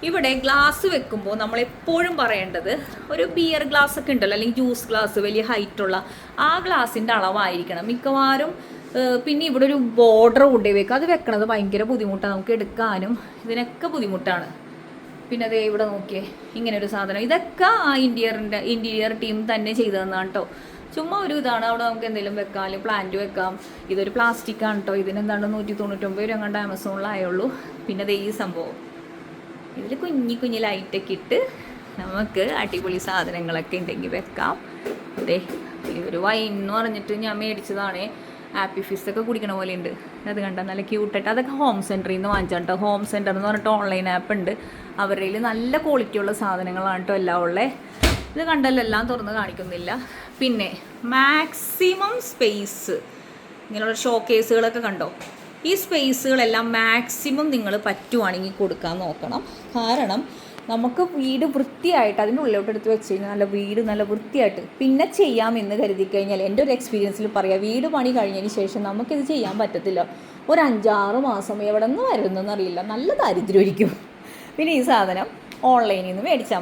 ഇവിടെ ഗ്ലാസ് വെക്കുമ്പോൾ നമ്മളെപ്പോഴും പറയേണ്ടത് ഒരു ബിയർ ഗ്ലാസ് ഒക്കെ ഉണ്ടല്ലോ, അല്ലെങ്കിൽ ജ്യൂസ് ഗ്ലാസ് വലിയ ഹൈറ്റുള്ള ആ ഗ്ലാസിൻ്റെ അളവായിരിക്കണം മിക്കവാറും. പിന്നെ ഇവിടെ ഒരു ബോർഡർ കൊണ്ടേ വെക്കുക, അത് വെക്കണത് ഭയങ്കര ബുദ്ധിമുട്ടാണ്, നമുക്ക് എടുക്കാനും ഇതിനൊക്കെ ബുദ്ധിമുട്ടാണ്. പിന്നെ അതേ ഇവിടെ നോക്കിയേ, ഇങ്ങനെ ഒരു സാധനം, ഇതൊക്കെ ആ ഇൻറ്റീരിയർ ടീം തന്നെ ചെയ്തതെന്നാണ് കേട്ടോ. ചുമ്മാ ഒരു ഇതാണ്, അവിടെ നമുക്ക് എന്തെങ്കിലും വെക്കാം, പ്ലാന്റ് വെക്കാം. ഇതൊരു പ്ലാസ്റ്റിക് ആണ് കേട്ടോ, ഇതിനെന്താണ്ട് 199 രൂപ കണ്ട് ആമസോണിലായുള്ളൂ. പിന്നെ അതേ ഈ സംഭവം, ഇതിൽ കുഞ്ഞി ലൈറ്റൊക്കെ ഇട്ട് നമുക്ക് അടിപൊളി സാധനങ്ങളൊക്കെ ഉണ്ടെങ്കിൽ വെക്കാം. അതെ, ഒരു വൈൻ എന്ന് പറഞ്ഞിട്ട് ഞാൻ മേടിച്ചതാണേ, ആപ്പി ഫിസ്സൊക്കെ കുടിക്കണ പോലെ ഉണ്ട്. അത് കണ്ടാൽ നല്ല ക്യൂട്ടായിട്ട്, അതൊക്കെ ഹോം സെൻറ്ററിൽ നിന്ന് വാങ്ങിച്ചാൽ കേട്ടോ. ഹോം സെൻറ്റർ എന്ന് പറഞ്ഞിട്ട് ഓൺലൈൻ ആപ്പ് ഉണ്ട്, അവരുടെ നല്ല ക്വാളിറ്റിയുള്ള സാധനങ്ങളാണ് കേട്ടോ എല്ലാം ഉള്ളത്. ഇത് കണ്ടല്ലോ, എല്ലാം തുറന്ന് കാണിക്കുന്നില്ല. പിന്നെ മാക്സിമം സ്പേസ്, ഇങ്ങനെയുള്ള ഷോ കേസുകളൊക്കെ കണ്ടോ, ഈ സ്പേസുകളെല്ലാം മാക്സിമം നിങ്ങൾ പറ്റുവാണെങ്കിൽ കൊടുക്കാൻ നോക്കണം. കാരണം നമുക്ക് വീട് വൃത്തിയായിട്ട് അതിൻ്റെ ഉള്ളിലോട്ട് എടുത്ത് വെച്ച് കഴിഞ്ഞാൽ നല്ല വീട് നല്ല വൃത്തിയായിട്ട് പിന്നെ ചെയ്യാമെന്ന് കരുതി കഴിഞ്ഞാൽ, എൻ്റെ ഒരു എക്സ്പീരിയൻസിൽ പറയാം, വീട് പണി കഴിഞ്ഞതിന് ശേഷം നമുക്കിത് ചെയ്യാൻ പറ്റത്തില്ല. ഒരു 5-6 മാസം എവിടെ നിന്ന് വരുന്നതെന്ന് അറിയില്ല, നല്ല ദരിദ്രമായിരിക്കും. പിന്നെ ഈ സാധനം ഓൺലൈനിൽ നിന്ന് മേടിച്ചാൽ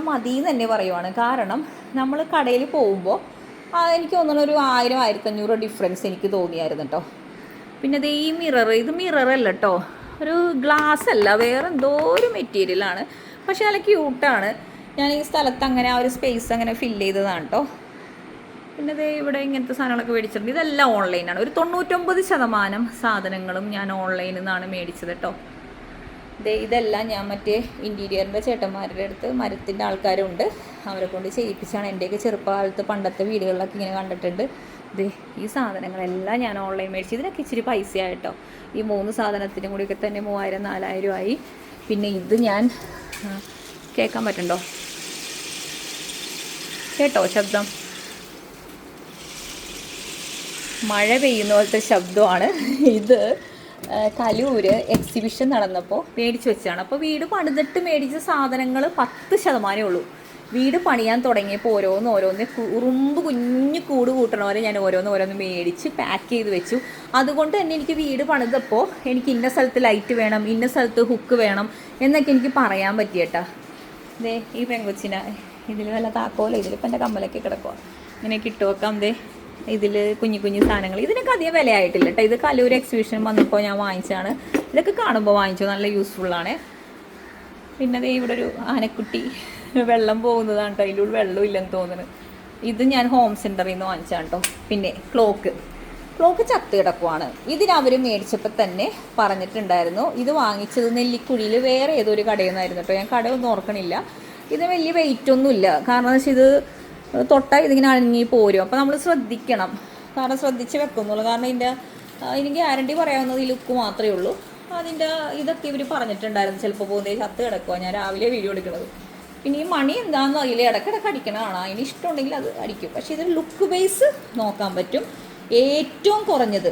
മതി എന്ന് തന്നെ പറയുവാണ്. കാരണം നമ്മൾ കടയിൽ പോകുമ്പോൾ എനിക്ക് തോന്നുന്നു ഒരു 1000-1500 ഡിഫറൻസ് എനിക്ക് തോന്നിയായിരുന്നു കേട്ടോ. പിന്നെ ഇത് ഈ മിറർ, ഇത് മിററല്ല കേട്ടോ, ഒരു ഗ്ലാസ് അല്ല, വേറെ എന്തോ ഒരു മെറ്റീരിയലാണ്, പക്ഷെ നല്ല ക്യൂട്ടാണ്. ഞാൻ ഈ സ്ഥലത്ത് അങ്ങനെ ആ ഒരു സ്പേസ് അങ്ങനെ ഫില്ല് ചെയ്തതാണ് കേട്ടോ. പിന്നെ ഇത് ഇവിടെ ഇങ്ങനത്തെ സാധനങ്ങളൊക്കെ മേടിച്ചിട്ടുണ്ട്. ഇതെല്ലാം ഓൺലൈനാണ്. ഒരു 99% സാധനങ്ങളും ഞാൻ ഓൺലൈനിൽ നിന്നാണ് മേടിച്ചത് കേട്ടോ. ഇതെല്ലാം ഞാൻ മറ്റേ ഇൻറ്റീരിയറിൻ്റെ ചേട്ടന്മാരുടെ അടുത്ത് മരത്തിൻ്റെ ആൾക്കാരുണ്ട്, അവരെ കൊണ്ട് ചെയ്യിപ്പിച്ചാണ്. എൻ്റെയൊക്കെ ചെറുപ്പകാലത്ത് പണ്ടത്തെ വീടുകളിലൊക്കെ ഇങ്ങനെ കണ്ടിട്ടുണ്ട്. ഈ സാധനങ്ങളെല്ലാം ഞാൻ ഓൺലൈൻ മേടിച്ചു. ഇതിനൊക്കെ ഇച്ചിരി പൈസയായിട്ടോ, ഈ 3 സാധനത്തിനും കൂടിയൊക്കെ തന്നെ 3000-4000 ആയി. പിന്നെ ഇത് ഞാൻ കേൾക്കാൻ പറ്റുന്നുണ്ടോ, കേട്ടോ ശബ്ദം? മഴ പെയ്യുന്ന പോലത്തെ ശബ്ദമാണ് ഇത്. കലൂര് എക്സിബിഷൻ നടന്നപ്പോൾ മേടിച്ച് വെച്ചാണ്. അപ്പോൾ വീട് പണിതിട്ട് മേടിച്ച സാധനങ്ങൾ 10% ഉള്ളൂ. വീട് പണിയാൻ തുടങ്ങിയപ്പോൾ ഓരോന്ന് ഉറുമ്പ് കുഞ്ഞു കൂട് കൂട്ടണ പോലെ ഞാൻ ഓരോന്ന് മേടിച്ച് പാക്ക് ചെയ്ത് വെച്ചു. അതുകൊണ്ട് തന്നെ എനിക്ക് വീട് പണിതപ്പോൾ എനിക്ക് ഇന്ന സ്ഥലത്ത് ലൈറ്റ് വേണം, ഇന്ന സ്ഥലത്ത് ഹുക്ക് വേണം എന്നൊക്കെ എനിക്ക് പറയാൻ പറ്റിയേട്ടാ. ഈ പെങ്കൊച്ചിന ഇതിൽ വല്ല താക്കോല, ഇതിലിപ്പോൾ എൻ്റെ കമ്മലൊക്കെ കിടക്കുക, ഇങ്ങനെയൊക്കെ ഇട്ട് വെക്കാം. ഇതിൽ കുഞ്ഞു സാധനങ്ങൾ, ഇതിനൊക്കെ അധികം വിലയായിട്ടില്ല കേട്ടോ. ഇത് കലൂർ എക്സിബിഷൻ വന്നപ്പോൾ ഞാൻ വാങ്ങിച്ചതാണ്. ഇതൊക്കെ കാണുമ്പോൾ വാങ്ങിച്ചു, നല്ല യൂസ്ഫുള്ളാണ്. പിന്നെ ഇവിടെ ഒരു ആനക്കുട്ടി വെള്ളം പോകുന്നതാണ് കേട്ടോ, അതിൻ്റെ ഉള്ളിൽ വെള്ളം ഇല്ലെന്ന് തോന്നുന്നു. ഇത് ഞാൻ ഹോം സെൻറ്ററിൽ നിന്ന് വാങ്ങിച്ചാണ് കേട്ടോ. പിന്നെ ക്ലോക്ക് ചത്ത് കിടക്കുവാണ്. ഇതിനവർ മേടിച്ചപ്പോൾ തന്നെ പറഞ്ഞിട്ടുണ്ടായിരുന്നു, ഇത് വാങ്ങിച്ചത് നെല്ലിക്കുഴിയിൽ വേറെ ഏതൊരു കടയിൽ നിന്നായിരുന്നു കേട്ടോ. ഞാൻ കടയൊന്നും ഓർക്കണില്ല. ഇത് വലിയ വെയിറ്റൊന്നുമില്ല, കാരണം എന്ന് വെച്ചാൽ ഇത് തൊട്ടാൽ ഇതിങ്ങനെ അണങ്ങി പോരും. അപ്പോൾ നമ്മൾ ശ്രദ്ധിക്കണം, കാരണം ശ്രദ്ധിച്ച് വെക്കുന്നുള്ളൂ. കാരണം ഇതിന് ഗ്യാരണ്ടി പറയാവുന്നത് ഈ ലുക്ക് മാത്രമേ ഉള്ളൂ. അതിൻ്റെ ഇതൊക്കെ ഇവർ പറഞ്ഞിട്ടുണ്ടായിരുന്നു, ചിലപ്പോൾ പോകുന്നേ ചത്ത് കിടക്കുക. ഞാൻ രാവിലെ വീഡിയോ എടുക്കുന്നത്. പിന്നെ ഈ മണി എന്താണെന്ന് അറിയില്ല, ഇടയ്ക്കിടയ്ക്ക് അടിക്കണതാണ്. അതിന് ഇഷ്ടമുണ്ടെങ്കിൽ അത് അടിക്കും. പക്ഷേ ഇത് ലുക്ക് ബേസ് നോക്കാൻ പറ്റും. ഏറ്റവും കുറഞ്ഞത്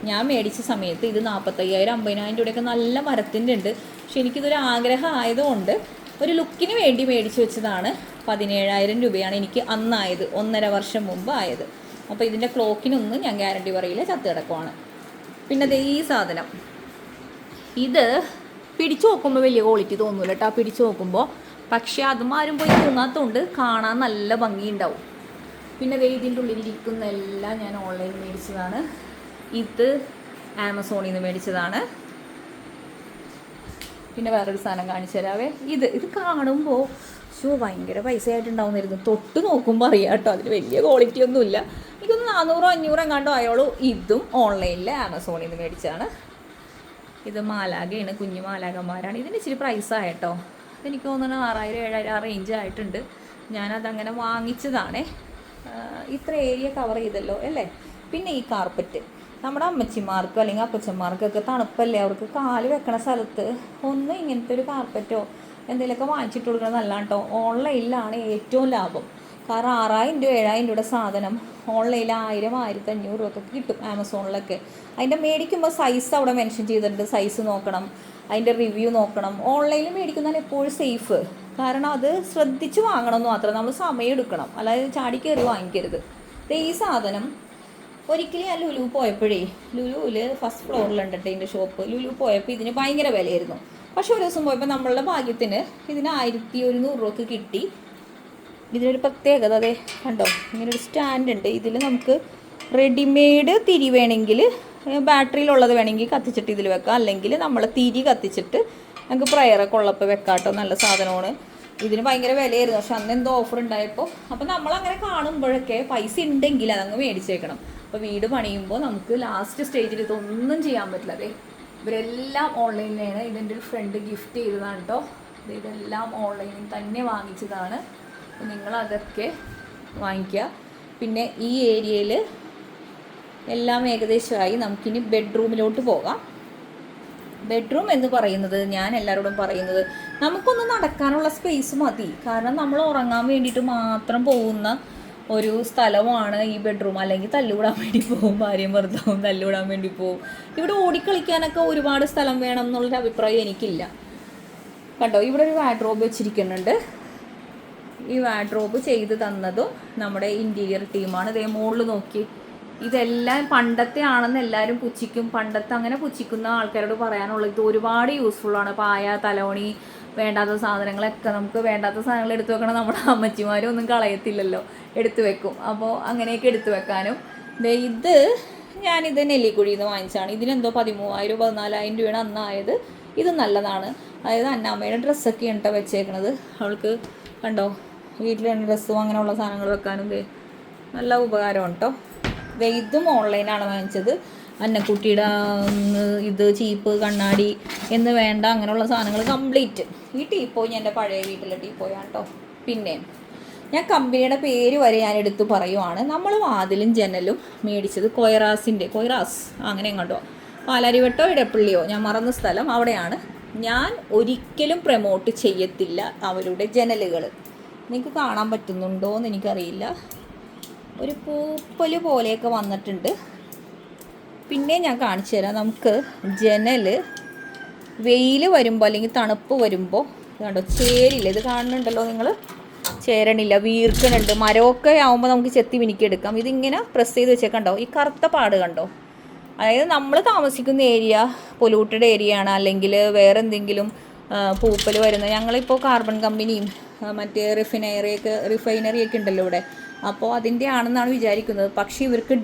ഞാൻ മേടിച്ച സമയത്ത് ഇത് 45,000-50,000 രൂപയൊക്കെ നല്ല മരത്തിൻ്റെ ഉണ്ട്. പക്ഷെ എനിക്കിതൊരു ആഗ്രഹം ആയതുകൊണ്ട് ഒരു ലുക്കിന് വേണ്ടി മേടിച്ച് വെച്ചതാണ്. 17,000 രൂപയാണ് എനിക്ക് അന്നായത്, 1.5 വർഷം മുമ്പ് ആയത്. അപ്പോൾ ഇതിൻ്റെ ക്ലോക്കിനൊന്നും ഞാൻ ഗ്യാരണ്ടി പറയില്ല, ചത്ത് കിടക്കുവാണ്. പിന്നെ ഈ സാധനം, ഇത് പിടിച്ചു നോക്കുമ്പോൾ വലിയ ക്വാളിറ്റി തോന്നൂല കേട്ടോ പിടിച്ചു നോക്കുമ്പോൾ. പക്ഷേ അതും ആരും പോയി തൂങ്ങാത്തതുകൊണ്ട് കാണാൻ നല്ല ഭംഗിയുണ്ടാവും. പിന്നെ ഇതിൻ്റെ ഉള്ളിലിരിക്കുന്ന എല്ലാം ഞാൻ ഓൺലൈൻ മേടിച്ചതാണ്. ഇത് ആമസോണിൽ നിന്ന് മേടിച്ചതാണ്. പിന്നെ വേറൊരു സാധനം കാണിച്ചു തരാവേ. ഇത് കാണുമ്പോൾ ഭയങ്കര പൈസ ആയിട്ടുണ്ടാവുന്നിരുന്നു, തൊട്ട് നോക്കുമ്പോൾ അറിയാം കേട്ടോ, അതിന് വലിയ ക്വാളിറ്റി ഒന്നുമില്ല. എനിക്കൊന്ന് 400-500 എങ്ങാണ്ടോ ആയോളൂ. ഇതും ഓൺലൈനിൽ ആമസോണിൽ നിന്ന് മേടിച്ചാണ്. ഇത് മാലാഖയാണ്, കുഞ്ഞു മാലാഖന്മാരാണ്. ഇതിന് ഇച്ചിരി പ്രൈസായിട്ടോ. അതെനിക്ക് തോന്നുന്നു 6,000-7,000 ആ റേഞ്ച് ആയിട്ടുണ്ട്. ഞാനതങ്ങനെ വാങ്ങിച്ചതാണേ. ഇത്ര ഏരിയ കവർ ചെയ്തല്ലോ അല്ലേ. പിന്നെ ഈ കാർപ്പറ്റ് നമ്മുടെ അമ്മച്ചിമാർക്കോ അല്ലെങ്കിൽ അപ്പച്ചന്മാർക്കൊക്കെ തണുപ്പല്ലേ, അവർക്ക് കാല് വെക്കണ സ്ഥലത്ത് ഒന്ന് ഇങ്ങനത്തെ ഒരു കാർപ്പറ്റോ എന്തെങ്കിലുമൊക്കെ വാങ്ങിച്ചിട്ട് കൊടുക്കണം. നല്ല കേട്ടോ. ഓൺലൈനിലാണ് ഏറ്റവും ലാഭം. കാരണം 6,000-7,000 രൂപയുടെ സാധനം ഓൺലൈനിൽ 1,000-1,500 രൂപയൊക്കെ കിട്ടും ആമസോണിലൊക്കെ. അതിൻ്റെ മേടിക്കുമ്പോൾ സൈസ് അവിടെ മെൻഷൻ ചെയ്തിട്ടുണ്ട്, സൈസ് നോക്കണം, അതിൻ്റെ റിവ്യൂ നോക്കണം. ഓൺലൈനിൽ മേടിക്കുന്നതാണ് എപ്പോഴും സേഫ്. കാരണം അത് ശ്രദ്ധിച്ച് വാങ്ങണമെന്ന് മാത്രം, നമ്മൾ സമയം എടുക്കണം, അല്ലാതെ ചാടി കയറി വാങ്ങിക്കരുത്. ഈ സാധനം ഒരിക്കലും ഞാൻ ലുലു പോയപ്പോഴേ, ലുലുവിൽ ഫസ്റ്റ് ഫ്ലോറിലുണ്ട് ഇതിൻ്റെ ഷോപ്പ്. ലുലു പോയപ്പോൾ ഇതിന് ഭയങ്കര വിലയായിരുന്നു. പക്ഷെ ഒരു ദിവസം പോയപ്പോൾ നമ്മളുടെ ഭാഗ്യത്തിന് ഇതിന് 1100 രൂപക്ക് കിട്ടി. ഇതിനൊരു പ്രത്യേകത അതെ കണ്ടോ, ഇങ്ങനൊരു സ്റ്റാൻഡ് ഉണ്ട്. ഇതിൽ നമുക്ക് റെഡിമെയ്ഡ് തിരി വേണമെങ്കിൽ, ബാറ്ററിയിലുള്ളത് വേണമെങ്കിൽ കത്തിച്ചിട്ട് ഇതിൽ വെക്കാം, അല്ലെങ്കിൽ നമ്മൾ തിരി കത്തിച്ചിട്ട് നമുക്ക് പ്രയറൊക്കെ ഉള്ളപ്പോൾ വെക്കാട്ടോ. നല്ല സാധനമാണ്. ഇതിന് ഭയങ്കര വിലയായിരുന്നു, പക്ഷെ അന്ന് എന്തോ ഓഫർ ഉണ്ടായപ്പോൾ. അപ്പോൾ നമ്മളങ്ങനെ കാണുമ്പോഴൊക്കെ പൈസ ഉണ്ടെങ്കിൽ അതങ്ങ് മേടിച്ചേക്കണം. അപ്പോൾ വീട് പണിയുമ്പോൾ നമുക്ക് ലാസ്റ്റ് സ്റ്റേജിൽ ഇതൊന്നും ചെയ്യാൻ പറ്റില്ല. അതെ ഇവരെല്ലാം ഓൺലൈനിലാണ്. ഇതെൻ്റെ ഒരു ഫ്രണ്ട് ഗിഫ്റ്റ് ചെയ്തതാണ് കേട്ടോ. ഇതെല്ലാം ഓൺലൈനിൽ തന്നെ വാങ്ങിച്ചതാണ്. നിങ്ങളതൊക്കെ വാങ്ങിക്കുക. പിന്നെ ഈ ഏരിയയിൽ എല്ലാം ഏകദേശമായി. നമുക്കിനി ബെഡ്റൂമിലോട്ട് പോകാം. ബെഡ്റൂം എന്ന് പറയുന്നത് ഞാൻ എല്ലാവരോടും പറയുന്നത് നമുക്കൊന്ന് നടക്കാനുള്ള സ്പേസ് മതി. കാരണം നമ്മൾ ഉറങ്ങാൻ വേണ്ടിയിട്ട് മാത്രം പോകുന്ന ഒരു സ്ഥലമാണ് ഈ ബെഡ്റൂം. അല്ലെങ്കിൽ തല്ലുകൂടാൻ വേണ്ടി പോകും, ഭാര്യയും ഭർത്താവും തല്ലുകൂടാൻ വേണ്ടി പോകും. ഇവിടെ ഓടിക്കളിക്കാനൊക്കെ ഒരുപാട് സ്ഥലം വേണം എന്നുള്ളൊരു അഭിപ്രായം എനിക്കില്ല. കണ്ടോ, ഇവിടെ ഒരു വാർഡ്രോബ് വെച്ചിരിക്കുന്നുണ്ട്. ഈ വാർഡ്രോബ് ചെയ്ത് തന്നതും നമ്മുടെ ഇൻറ്റീരിയർ ടീമാണ്. ഇതേ മുകളിൽ നോക്കി, ഇതെല്ലാം പണ്ടത്തെ ആണെന്ന് എല്ലാവരും പുച്ഛിക്കും. പണ്ടത്തെ അങ്ങനെ പുച്ഛിക്കുന്ന ആൾക്കാരോട് പറയാനുള്ളത് ഇത് ഒരുപാട് യൂസ്ഫുള്ളാണ്. പായ, തലോണി, വേണ്ടാത്ത സാധനങ്ങളൊക്കെ നമുക്ക് വേണ്ടാത്ത സാധനങ്ങൾ എടുത്തു വെക്കണം. നമ്മുടെ അമ്മച്ചിമാരും ഒന്നും കളയത്തില്ലല്ലോ, എടുത്തു വെക്കും. അപ്പോൾ അങ്ങനെയൊക്കെ എടുത്തു വെക്കാനും. ഇത് ഞാനിത് നെല്ലിക്കുഴിയിൽ നിന്ന് വാങ്ങിച്ചാണ്. ഇതിനെന്തോ 13,000 14,000 രൂപയാണ് അന്നായത്. ഇത് നല്ലതാണ്. അതായത് അന്നാമ്മയുടെ ഡ്രസ്സൊക്കെ കേട്ടോ വെച്ചേക്കണത്. അവൾക്ക് കണ്ടോ വീട്ടിൽ ഡ്രസ്സും അങ്ങനെയുള്ള സാധനങ്ങൾ വെക്കാനും നല്ല ഉപകാരമാണ് കേട്ടോ. ഇതും ഓൺലൈനാണ് വാങ്ങിച്ചത്. അന്നക്കുട്ടിയുടെ ഇത് ചീപ്പ്, കണ്ണാടി എന്ന് വേണ്ട അങ്ങനെയുള്ള സാധനങ്ങൾ കംപ്ലീറ്റ്. ഈ ടീപ്പോയി എൻ്റെ പഴയ വീട്ടിലെ ടീപ്പോയാണ് കേട്ടോ. പിന്നെ ഞാൻ കമ്പനിയുടെ പേര് വരെ ഞാൻ എടുത്ത് പറയുവാണ്. നമ്മൾ വാതിലും ജനലും മേടിച്ചത് കൊയറാസ് അങ്ങനെ എങ്ങോട്ടോ പാലാരിവട്ടോ ഇടപ്പള്ളിയോ ഞാൻ മറന്ന സ്ഥലം അവിടെയാണ്. ഞാൻ ഒരിക്കലും പ്രൊമോട്ട് ചെയ്യത്തില്ല അവരുടെ ജനലുകൾ. നിങ്ങൾക്ക് കാണാൻ പറ്റുന്നുണ്ടോ എന്ന് എനിക്കറിയില്ല. ഒരു പൂപ്പൽ പോലെയൊക്കെ വന്നിട്ടുണ്ട്. പിന്നെ ഞാൻ കാണിച്ചു തരാം. നമുക്ക് ജനൽ വെയിൽ വരുമ്പോൾ അല്ലെങ്കിൽ തണുപ്പ് വരുമ്പോൾ കണ്ടോ ചേരില്ല. ഇത് കാണുന്നുണ്ടല്ലോ നിങ്ങൾ, ചേരണില്ല, വീർക്കണുണ്ട്. മരമൊക്കെ ആകുമ്പോൾ നമുക്ക് ചെത്തി മിനുക്കിയെടുക്കാം. ഇതിങ്ങനെ പ്രസ് ചെയ്ത് വെച്ചാൽ കണ്ടോ ഈ കറുത്ത പാട് കണ്ടോ. അതായത് നമ്മൾ താമസിക്കുന്ന ഏരിയ പൊല്യൂട്ടഡ് ഏരിയ ആണ്, അല്ലെങ്കിൽ വേറെ എന്തെങ്കിലും പൂപ്പൽ വരുന്നത്. ഞങ്ങളിപ്പോൾ കാർബൺ കമ്പനിയും മറ്റേ റിഫൈനറിയൊക്കെ ഉണ്ടല്ലോ ഇവിടെ. അപ്പോൾ അതിൻ്റെ ആണെന്നാണ് വിചാരിക്കുന്നത്. പക്ഷേ ഇവർക്ക്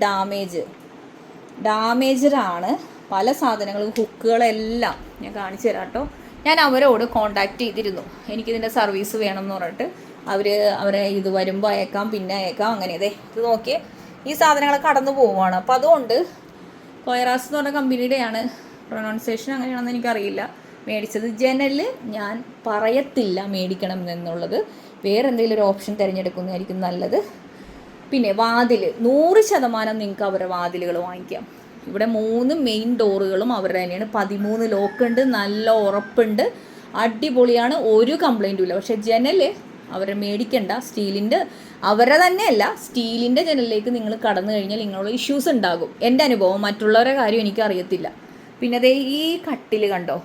ഡാമേജറാണ് പല സാധനങ്ങളും, ഹുക്കുകളെല്ലാം. ഞാൻ കാണിച്ചു തരാം കേട്ടോ. ഞാൻ അവരോട് കോണ്ടാക്ട് ചെയ്തിരുന്നു, എനിക്കിതിൻ്റെ സർവീസ് വേണം എന്ന് പറഞ്ഞിട്ട്. അവരെ ഇത് വരുമ്പോൾ അയക്കാം, പിന്നെ അയക്കാം, അങ്ങനെ. ഇത് നോക്കിയേ, ഈ സാധനങ്ങളൊക്കെ കടന്നു പോവുകയാണ്. അപ്പോൾ അതുകൊണ്ട് കൊയറാസ് എന്ന് പറഞ്ഞ കമ്പനിയുടെയാണ്, പ്രൊനൗൺസിയേഷൻ അങ്ങനെയാണെന്ന് എനിക്കറിയില്ല, മേടിച്ചത്. ജനൽ ഞാൻ പറയത്തില്ല മേടിക്കണം എന്നുള്ളത്. വേറെ എന്തെങ്കിലും ഒരു ഓപ്ഷൻ തിരഞ്ഞെടുക്കുന്നതായിരിക്കും നല്ലത്. പിന്നെ വാതിൽ 100% നിങ്ങൾക്ക് അവരുടെ വാതിലുകൾ വാങ്ങിക്കാം. ഇവിടെ 3 മെയിൻ ഡോറുകളും അവരുടെ തന്നെയാണ്. 13 ലോക്കുണ്ട്, നല്ല ഉറപ്പുണ്ട്, അടിപൊളിയാണ്, ഒരു കംപ്ലൈൻറ്റും ഇല്ല. പക്ഷേ ജനൽ അവരെ മേടിക്കണ്ട. സ്റ്റീലിൻ്റെ അവരെ തന്നെയല്ല, സ്റ്റീലിൻ്റെ ജനലിലേക്ക് നിങ്ങൾ കടന്നു കഴിഞ്ഞാൽ നിങ്ങളുടെ ഇഷ്യൂസ് ഉണ്ടാകും. എൻ്റെ അനുഭവം, മറ്റുള്ളവരുടെ കാര്യം എനിക്കറിയത്തില്ല. പിന്നെ അതേ ഈ കട്ടിൽ കണ്ടോ,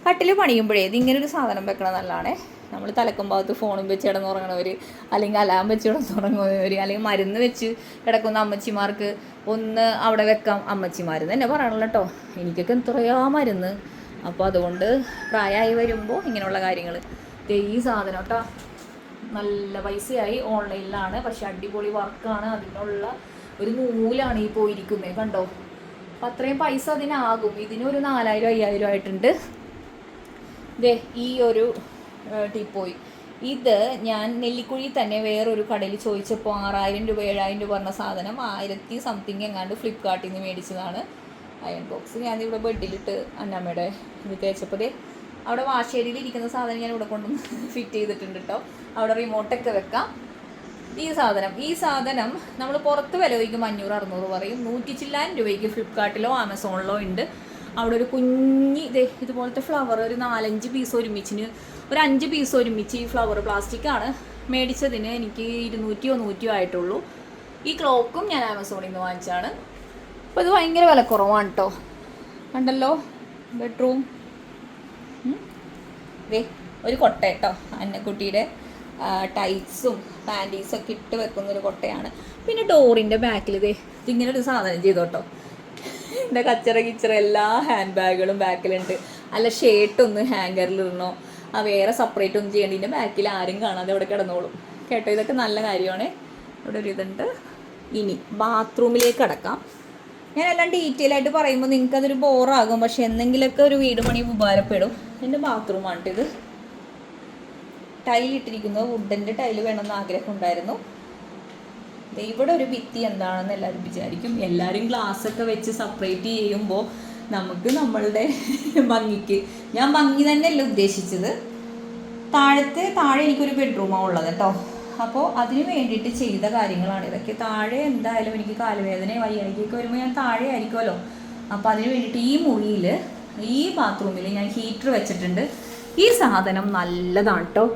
കട്ടിൽ പണിയുമ്പോഴേ ഇതിങ്ങനൊരു സാധനം വെക്കണം നല്ലതാണേ. നമ്മൾ തലക്കുമ്പാകത്ത് ഫോണും വെച്ച് കിടന്നുറങ്ങണവർ, അല്ലെങ്കിൽ അലാം വെച്ച് കിടന്നുറങ്ങുന്നവർ, അല്ലെങ്കിൽ മരുന്ന് വെച്ച് കിടക്കുന്ന അമ്മച്ചിമാർക്ക് ഒന്ന് അവിടെ വെക്കാം. അമ്മച്ചിമാർ തന്നെ പറയണല്ലോ കേട്ടോ, എനിക്കൊക്കെ എത്രയാ മരുന്ന്. അപ്പോൾ അതുകൊണ്ട് പ്രായമായി വരുമ്പോൾ ഇങ്ങനെയുള്ള കാര്യങ്ങൾ. ഈ സാധനം കേട്ടോ നല്ല പൈസയായി, ഓൺലൈനിലാണ്, പക്ഷെ അടിപൊളി വർക്കാണ്. അതിനുള്ള ഒരു നൂലാണ് ഈ പോയിരിക്കുന്നത് കണ്ടോ. അപ്പം അത്രയും പൈസ അതിനാകും. ഇതിനൊരു 4,000-5,000 ആയിട്ടുണ്ട്. ഈ ഒരു ടീപ്പോയി ഇത് ഞാൻ നെല്ലിക്കുഴി തന്നെ വേറൊരു കടയിൽ ചോദിച്ചപ്പോൾ 6,000 രൂപ 7,000 രൂപ പറഞ്ഞ സാധനം 1000 സംതിങ് എങ്ങാണ്ട് ഫ്ലിപ്കാർട്ടിൽ നിന്ന് മേടിച്ചതാണ്. അയൺ ബോക്സ് ഞാനിവിടെ ബെഡിലിട്ട് അന്നമ്മയുടെ ഇത് തേച്ചപ്പോൾ അവിടെ വാശേരിയിൽ ഇരിക്കുന്ന സാധനം ഞാൻ ഇവിടെ കൊണ്ടുവന്ന് ഫിറ്റ് ചെയ്തിട്ടുണ്ട് കേട്ടോ. അവിടെ റിമോട്ടൊക്കെ വെക്കാം. ഈ സാധനം നമ്മൾ പുറത്ത് വില ചോദിക്കും 500-600 പറയും. 100 ചില്ലാൻ രൂപയ്ക്ക് ഫ്ലിപ്കാർട്ടിലോ ആമസോണിലോ ഉണ്ട്. അവിടെ ഒരു കുഞ്ഞി ഇതുപോലത്തെ ഫ്ലവർ ഒരു 4-5 പീസ് ഒരുമിച്ചിന്, ഒരു 5 പീസ് ഒരുമിച്ച് ഈ ഫ്ലവർ പ്ലാസ്റ്റിക്കാണ് മേടിച്ചതിന് എനിക്ക് 200-100 ആയിട്ടുള്ളൂ. ഈ ക്ലോക്കും ഞാൻ ആമസോണിൽ നിന്ന് വാങ്ങിച്ചാണ്. അപ്പോൾ ഇത് ഭയങ്കര വിലക്കുറവാണ് കേട്ടോ. കണ്ടല്ലോ ബെഡ്റൂം. ഒരു കൊട്ട കേട്ടോ, അന്നക്കുട്ടിയുടെ ടൈറ്റ്സും പാൻറ്റീസൊക്കെ ഇട്ട് വെക്കുന്നൊരു കൊട്ടയാണ്. പിന്നെ ഡോറിൻ്റെ ബാക്കിൽ ഇതിങ്ങനെ ഒരു സാധനം ചെയ്തോട്ടോ. എൻ്റെ കച്ചറ എല്ലാ ഹാൻഡ് ബാഗുകളും ബാക്കിലുണ്ട്. അല്ല ഷർട്ടൊന്ന് ഹാങ്കറിലിടണോ, വേറെ സെപ്പറേറ്റ് ഒന്നും ചെയ്യേണ്ടതിൻ്റെ ബാക്കിൽ ആരും കാണാതെ അവിടെ കിടന്നോളും കേട്ടോ. ഇതൊക്കെ നല്ല കാര്യമാണ്. ഇവിടെ ഒരു ഇതുണ്ട്. ഇനി ബാത്റൂമിലേക്ക് കടക്കാം. ഞാൻ എല്ലാം ഡീറ്റെയിൽ ആയിട്ട് പറയുമ്പോൾ നിങ്ങൾക്കതൊരു ബോറാകും, പക്ഷെ എന്തെങ്കിലുമൊക്കെ ഒരു വീട് പണി ഉപകാരപ്പെടും. എൻ്റെ ബാത്റൂമാണ് ഇത്. ടൈലിട്ടിരിക്കുന്നത് വുഡൻ്റെ ടൈല് വേണമെന്ന് ആഗ്രഹം ഉണ്ടായിരുന്നു. ഇവിടെ ഒരു ഭിത്തി എന്താണെന്ന് എല്ലാവരും വിചാരിക്കും. എല്ലാവരും ഗ്ലാസ്സൊക്കെ വെച്ച് സെപ്പറേറ്റ് ചെയ്യുമ്പോൾ നമുക്ക് നമ്മളുടെ ഭംഗിക്ക്, ഞാൻ ഭംഗി തന്നെയല്ല ഉദ്ദേശിച്ചത്. താഴെ എനിക്കൊരു ബെഡ്റൂമാണ് ഉള്ളത് കേട്ടോ. അപ്പോൾ അതിന് വേണ്ടിയിട്ട് ചെയ്ത കാര്യങ്ങളാണ് ഇതൊക്കെ. താഴെ എന്തായാലും എനിക്ക് കാലുവേദന വയ്യായ്ക്കൊക്കെ വരുമ്പോൾ ഞാൻ താഴെ ആയിരിക്കുമല്ലോ. അപ്പോൾ അതിന് വേണ്ടിയിട്ട് ഈ മുറിയിൽ, ഈ ബാത്റൂമിൽ ഞാൻ ഹീറ്റർ വെച്ചിട്ടുണ്ട്. ഈ സാധനം നല്ലതാണ് കേട്ടോ.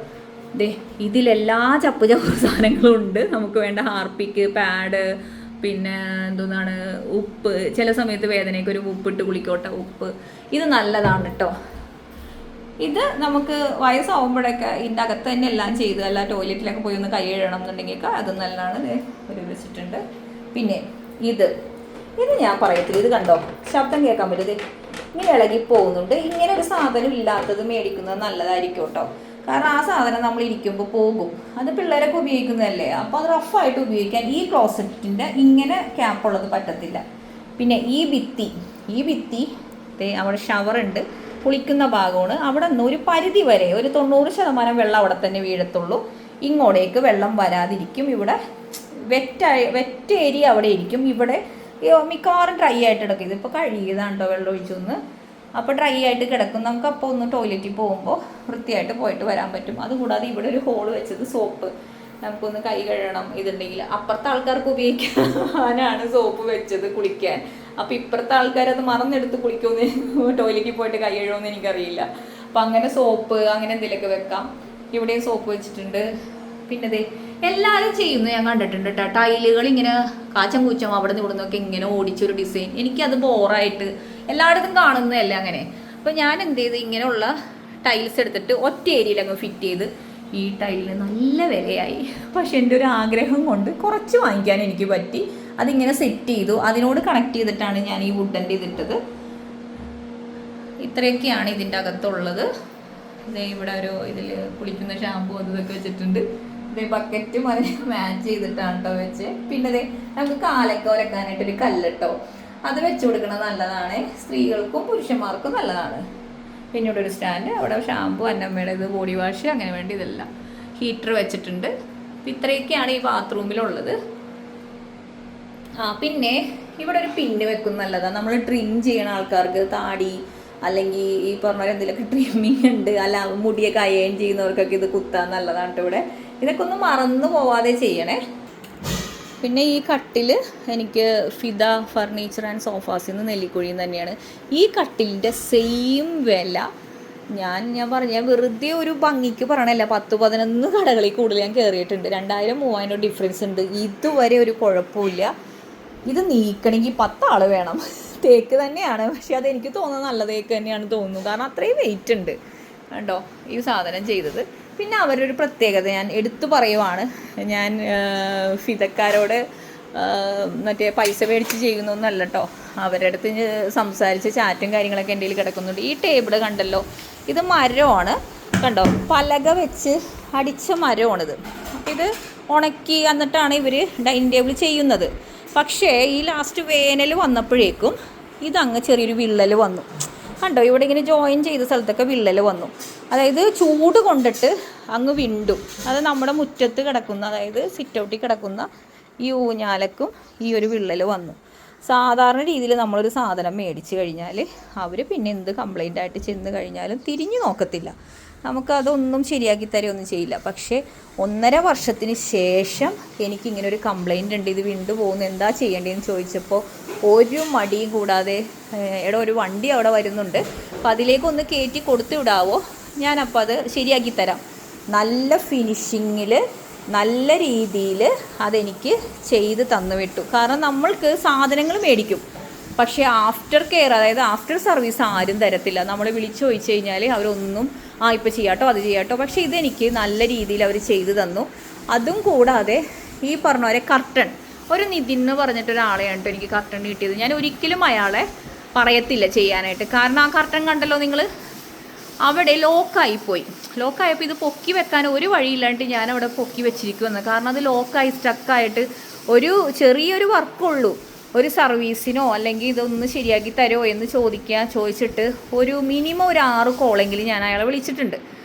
ഇതിലെല്ലാ ചപ്പ് സാധനങ്ങളും ഉണ്ട്. നമുക്ക് വേണ്ട ഹാർപ്പിക്ക്, പാഡ്, പിന്നെ എന്തോന്നാണ് ഉപ്പ്, ചില സമയത്ത് വേദനയ്ക്ക് ഒരു ഉപ്പിട്ട് കുളിക്കോട്ടെ, ഉപ്പ്. ഇത് നല്ലതാണ് കേട്ടോ. ഇത് നമുക്ക് വയസ്സാവുമ്പോഴൊക്കെ ഇതിൻ്റെ അകത്ത് തന്നെ എല്ലാം ചെയ്ത്, അല്ല ടോയ്ലറ്റിലൊക്കെ പോയി ഒന്ന് കൈ കഴുകണം എന്നുണ്ടെങ്കിൽ അത് നല്ലതാണ്. ഒരു വെച്ചിട്ടുണ്ട്. പിന്നെ ഇത് ഞാൻ പറയത്തില്ല, ഇത് കണ്ടോ, ശബ്ദം കേൾക്കാൻ പറ്റും. ഇങ്ങനെ ഇളകി പോകുന്നുണ്ട്. ഇങ്ങനെ ഒരു സാധനം ഇല്ലാത്തത് മേടിക്കുന്നത് നല്ലതായിരിക്കും കേട്ടോ. കാരണം ആ സാധനം നമ്മൾ ഇരിക്കുമ്പോൾ പോകും. അത് പിള്ളേരൊക്കെ ഉപയോഗിക്കുന്നതല്ലേ, അപ്പോൾ അത് റഫായിട്ട് ഉപയോഗിക്കാൻ ഈ ക്ലോസറ്റിൻ്റെ ഇങ്ങനെ ക്യാപ്പുള്ളത് പറ്റത്തില്ല. പിന്നെ ഈ ഭിത്തി അവിടെ ഷവറുണ്ട്, കുളിക്കുന്ന ഭാഗമാണ്. അവിടെ നിന്ന് ഒരു പരിധി വരെ ഒരു 90% വെള്ളം അവിടെ തന്നെ വീഴത്തുള്ളൂ. ഇങ്ങോട്ടേക്ക് വെള്ളം വരാതിരിക്കും. ഇവിടെ വെറ്റ് ഏരിയ അവിടെ ഇരിക്കും. ഇവിടെ മിക്കവാറും ഡ്രൈ ആയിട്ട് കിടക്കും. ഇതിപ്പോൾ കഴുകിയതാണ് കേട്ടോ, വെള്ളം ഒഴിച്ചൊന്ന്. അപ്പോൾ ഡ്രൈ ആയിട്ട് കിടക്കും. നമുക്ക് അപ്പോൾ ഒന്ന് ടോയ്ലറ്റിൽ പോകുമ്പോൾ വൃത്തിയായിട്ട് പോയിട്ട് വരാൻ പറ്റും. അതുകൂടാതെ ഇവിടെ ഒരു ഹോൾ വെച്ചത് സോപ്പ്, നമുക്കൊന്ന് കൈ കഴുകണം ഇതുണ്ടെങ്കിൽ. അപ്പുറത്തെ ആൾക്കാർക്ക് ഉപയോഗിക്കാനാണ് സോപ്പ് വെച്ചത് കുളിക്കാൻ. അപ്പോൾ ഇപ്പുറത്തെ ആൾക്കാരത് മറന്നെടുത്ത് കുളിക്കുമെന്ന്, ടോയ്ലറ്റിൽ പോയിട്ട് കൈ കഴുകുമെന്ന് എനിക്കറിയില്ല. അപ്പം അങ്ങനെ സോപ്പ് അങ്ങനെ എന്തെങ്കിലുമൊക്കെ വെക്കാം. ഇവിടെയും സോപ്പ് വെച്ചിട്ടുണ്ട്. പിന്നെ എല്ലാവരും ചെയ്യുന്നു ഞാൻ കണ്ടിട്ടുണ്ട് കേട്ടോ. ടൈലുകൾ ഇങ്ങനെ കാച്ചം കൂച്ചം അവിടെ നിന്ന് ഇവിടെ നിന്നൊക്കെ ഇങ്ങനെ ഓടിച്ചൊരു ഡിസൈൻ. എനിക്കത് ബോറായിട്ട് എല്ലായിടത്തും കാണുന്നതല്ലേ അങ്ങനെ. അപ്പോൾ ഞാൻ എന്ത് ചെയ്ത്, ഇങ്ങനെയുള്ള ടൈൽസ് എടുത്തിട്ട് ഒറ്റ ഏരിയയിൽ അങ്ങ് ഫിറ്റ് ചെയ്ത്. ഈ ടൈലിന് നല്ല വിലയായി, പക്ഷെ എൻ്റെ ഒരു ആഗ്രഹം കൊണ്ട് കുറച്ച് വാങ്ങിക്കാൻ എനിക്ക് പറ്റി. അതിങ്ങനെ സെറ്റ് ചെയ്തു. അതിനോട് കണക്ട് ചെയ്തിട്ടാണ് ഞാൻ ഈ വുഡൻ്റെ ഇതിട്ടത്. ഇത്രയൊക്കെയാണ് ഇതിൻ്റെ അകത്തുള്ളത്. ഇവിടെ ഒരു ഇതിൽ കുളിക്കുന്ന ഷാമ്പു അതൊക്കെ വെച്ചിട്ടുണ്ട്. ബക്കറ്റും അതിന് മാച്ച് ചെയ്തിട്ടാണ് കേട്ടോ വെച്ച്. പിന്നെ നമുക്ക് കാലൊക്കെ ഉരക്കാനായിട്ടൊരു കല്ലിട്ടോ, അത് വെച്ച് കൊടുക്കുന്നത് നല്ലതാണ്. സ്ത്രീകൾക്കും പുരുഷന്മാർക്കും നല്ലതാണ്. പിന്നെ ഇവിടെ ഒരു സ്റ്റാൻഡ്, അവിടെ ഷാമ്പു, അന്നമ്മയുടെ ഇത്, ബോഡി വാഷ്, അങ്ങനെ വേണ്ടി ഇതെല്ലാം. ഹീറ്റർ വെച്ചിട്ടുണ്ട്. ഇത്രയൊക്കെയാണ് ഈ ബാത്റൂമിലുള്ളത്. പിന്നെ ഇവിടെ ഒരു പിന്ന് വെക്കും നല്ലതാണ്. നമ്മൾ ട്രിം ചെയ്യണ ആൾക്കാർക്ക്, താടി അല്ലെങ്കിൽ ഈ പറഞ്ഞ എന്തെങ്കിലുമൊക്കെ ട്രിമ്മിങ് ഉണ്ട്, അല്ല മുടിയൊക്കെ അയൺ ചെയ്യുന്നവർക്കൊക്കെ ഇത് കുത്താൻ നല്ലതാണ് കേട്ടോ. ഇവിടെ ഇതൊക്കെ ഒന്ന് മറന്നു പോവാതെ ചെയ്യണേ. പിന്നെ ഈ കട്ടിൽ എനിക്ക് ഫിദ ഫർണിച്ചർ ആൻഡ് സോഫാസിൽ നിന്ന് നെല്ലിക്കുഴിയിൽ തന്നെയാണ്. ഈ കട്ടിലിൻ്റെ സെയിം വില ഞാൻ പറഞ്ഞ വെറുതെ ഒരു ഭംഗിക്ക് പറയണല്ല, 10-11 കടകളിൽ കൂടുതൽ ഞാൻ കയറിയിട്ടുണ്ട്. 2000-3000 ഡിഫറൻസ് ഉണ്ട്. ഇതുവരെ ഒരു കുഴപ്പമില്ല. ഇത് നീക്കണമെങ്കിൽ 10 ആൾ വേണം. തേക്ക് തന്നെയാണ്, പക്ഷെ അതെനിക്ക് തോന്നുന്നത് നല്ല തേക്ക് തന്നെയാണ് തോന്നുന്നു. കാരണം അത്രയും വെയിറ്റ് ഉണ്ട് കണ്ടോ ഈ സാധനം ചെയ്തത്. പിന്നെ അവരൊരു പ്രത്യേകത ഞാൻ എടുത്തു പറയുവാണ്. ഞാൻ ഫിദക്കാരോട് മറ്റേ പൈസ മേടിച്ച് ചെയ്യുന്നൊന്നല്ല കേട്ടോ. അവരുടെ അടുത്ത് സംസാരിച്ച് ചാറ്റും കാര്യങ്ങളൊക്കെ എൻ്റെ കയ്യിൽ കിടക്കുന്നുണ്ട്. ഈ ടേബിൾ കണ്ടല്ലോ, ഇത് മരമാണ് കണ്ടോ, പലക വെച്ച് അടിച്ച മരമാണിത്. ഇത് ഉണക്കി എന്നിട്ടാണ് ഇവർ ഡൈനിങ് ടേബിൾ ചെയ്യുന്നത്. പക്ഷേ ഈ ലാസ്റ്റ് വേനൽ വന്നപ്പോഴേക്കും ഇതങ്ങ് ചെറിയൊരു വിള്ളൽ വന്നു കണ്ടോ. ഇവിടെ ഇങ്ങനെ ജോയിൻ ചെയ്ത സ്ഥലത്തൊക്കെ വിള്ളൽ വന്നു. അതായത് ചൂട് കൊണ്ടിട്ട് അങ്ങ് വിണ്ടു. അത് നമ്മുടെ മുറ്റത്ത് കിടക്കുന്ന, അതായത് സിറ്റ് ഔട്ടിൽ കിടക്കുന്ന ഈ ഊഞ്ഞാലക്കും ഈ ഒരു വിള്ളൽ വന്നു. സാധാരണ രീതിയിൽ നമ്മളൊരു സാധനം മേടിച്ച് കഴിഞ്ഞാൽ അവർ പിന്നെ എന്ത് കംപ്ലൈൻ്റ് ആയിട്ട് ചെന്ന് കഴിഞ്ഞാലും തിരിഞ്ഞു നോക്കത്തില്ല. നമുക്കതൊന്നും ശരിയാക്കി തരുമൊന്നും ചെയ്യില്ല. പക്ഷേ 1.5 വർഷത്തിന് ശേഷം എനിക്കിങ്ങനെ ഒരു കംപ്ലൈൻ്റ് ഉണ്ട്, ഇത് വിണ്ടു പോകുന്നു, എന്താ ചെയ്യേണ്ടതെന്ന് ചോദിച്ചപ്പോൾ ഒരു മടിയും കൂടാതെ എടാ ഒരു വണ്ടി അവിടെ വരുന്നുണ്ട്, അപ്പം അതിലേക്കൊന്ന് കയറ്റി കൊടുത്തു വിടാവോ, ഞാനപ്പോൾ അത് ശരിയാക്കി തരാം. നല്ല ഫിനിഷിങ്ങിൽ നല്ല രീതിയിൽ അതെനിക്ക് ചെയ്ത് തന്നു വിട്ടു. കാരണം നമ്മൾക്ക് സാധനങ്ങൾ മേടിക്കും, പക്ഷേ ആഫ്റ്റർ കെയർ, അതായത് ആഫ്റ്റർ സർവീസ് ആരും തരത്തില്ല. നമ്മൾ വിളിച്ചു ചോദിച്ചു കഴിഞ്ഞാൽ അവരൊന്നും ഇപ്പോൾ ചെയ്യാട്ടോ അത് ചെയ്യാട്ടോ. പക്ഷേ ഇതെനിക്ക് നല്ല രീതിയിൽ അവർ ചെയ്തു തന്നു. അതും കൂടാതെ ഈ പറഞ്ഞ പോലെ കർട്ടൺ, ഒരു നിതിൻ എന്ന് പറഞ്ഞിട്ടൊരാളെയാണ് എനിക്ക് കർട്ടൺ കിട്ടിയത്. ഞാൻ ഒരിക്കലും അയാളെ പറയത്തില്ല ചെയ്യാനായിട്ട്. കാരണം ആ കർട്ടൻ കണ്ടല്ലോ നിങ്ങൾ, അവിടെ ലോക്കായിപ്പോയി. ലോക്കായപ്പോൾ ഇത് പൊക്കി വെക്കാൻ ഒരു വഴിയില്ലാണ്ട് ഞാനവിടെ പൊക്കി വെച്ചിരിക്കുമെന്ന്. കാരണം അത് ലോക്കായി സ്റ്റക്കായിട്ട് ഒരു ചെറിയൊരു വർക്കുള്ളൂ. ഒരു സർവീസിനോ അല്ലെങ്കിൽ ഇതൊന്ന് ശരിയാക്കി തരുമോ എന്ന് ചോദിച്ചിട്ട് ഒരു മിനിമം ഒരു 6 കോളെങ്കിലും ഞാൻ അയാളെ വിളിച്ചിട്ടുണ്ട്.